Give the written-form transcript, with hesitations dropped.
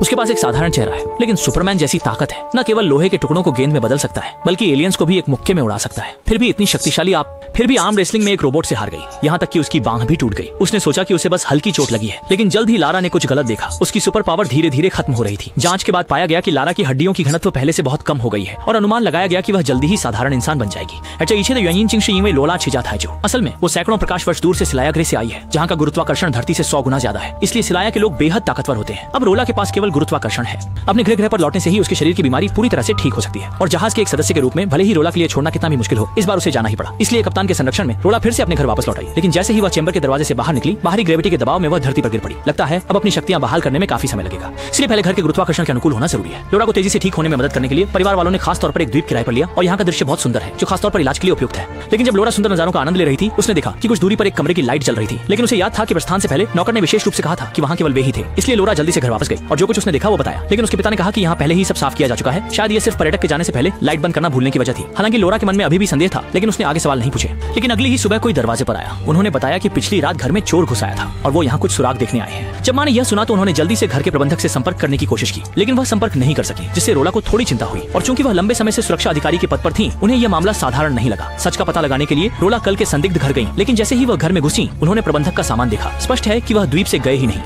उसके पास एक साधारण चेहरा है, लेकिन सुपरमैन जैसी ताकत है। न केवल लोहे के टुकड़ों को गेंद में बदल सकता है, बल्कि एलियंस को भी एक मुक्के में उड़ा सकता है। फिर भी इतनी शक्तिशाली फिर भी आर्म रेसलिंग में एक रोबोट से हार गई, यहाँ तक कि उसकी बांह भी टूट गई। उसने सोचा कि उसे बस हल्की चोट लगी है, लेकिन जल्द ही लारा ने कुछ गलत देखा। उसकी सुपर पावर धीरे धीरे खत्म हो रही थी। जांच के बाद पाया गया कि लारा की हड्डियों की घनत्व पहले से बहुत कम हो गई है और अनुमान लगाया गया कि वह जल्दी ही साधारण इंसान बन जाएगी। जो असल में वो सैकड़ों प्रकाश वर्ष दूर से सिलाया ग्रह से आई है, जहाँ का गुरुत्वाकर्षण धरती से 100 गुना ज्यादा है। इसलिए सिलाया के लोग बेहद ताकतवर होते हैं। अब रोला के पास केवल गुरुत्वाकर्षण है। अपने गृह पर लौटने से ही उसके शरीर की बीमारी पूरी तरह से ठीक हो सकती है और जहाज के एक सदस्य के रूप में भले ही रोला के लिए छोड़ना कितना भी मुश्किल हो, इस बार उसे जाना ही पड़ा। इसलिए कप्तान के संरक्षण में रोला फिर से अपने घर वापस लौट आई। लेकिन जैसे ही वह चैम्बर के दरवाजे से बाहर निकली, बाहरी ग्रेविटी के दबाव में वह धरती पर गिर पड़ी। लगता है अब अपनी शक्तियां बहाल करने में काफी समय लगेगा, इसलिए पहले घर के गुरुत्वाकर्षण के अनुकूल होना जरूरी है। लोरा को तेजी से ठीक होने में मदद करने के लिए परिवार वालों ने खास तौर पर एक द्वीप किराए पर लिया और यहाँ का दृश्य बहुत सुंदर है, जो खासतौर पर इलाज के लिए उपयुक्त है। लेकिन जब लोरा सुंदर नजारों का आनंद ले रही थी, उसने देखा कि कुछ दूरी पर एक कमरे की लाइट जल रही थी। लेकिन उसे याद था कि प्रस्थान से पहले नौकर ने विशेष रूप से कहा था कि वहाँ केवल वे ही थे। इसलिए लोरा जल्दी से घर वापस गई और जो कुछ उसने देखा वो बताया। लेकिन उसके पिता ने कहा कि यहाँ पहले ही सब साफ किया जा चुका है, शायद ये सिर्फ पर्यटक के जाने से पहले लाइट बंद करना भूलने की वजह थी। हालांकि लोरा के मन में अभी भी संदेह था, लेकिन उसने आगे सवाल नहीं पूछे। लेकिन अगली ही सुबह कोई दरवाजे पर आया। उन्होंने बताया कि पिछली रात घर में चोर घुस आया था और वो यहाँ कुछ सुराग देखने आए हैं। जब माँ ने यह सुना तो उन्होंने जल्दी से घर के प्रबंधक से संपर्क करने की कोशिश की, लेकिन वह संपर्क नहीं कर सकी, जिससे रोला को थोड़ी चिंता हुई। और चूंकि वह लंबे समय से सुरक्षा अधिकारी के पद पर थी, उन्हें यह मामला साधारण नहीं लगा। सच का पता लगाने के लिए रोला कल के संदिग्ध घर गई, लेकिन जैसे ही वह घर में घुसी, उन्होंने प्रबंधक का सामान देखा। स्पष्ट है कि वह द्वीप से गए ही नहीं।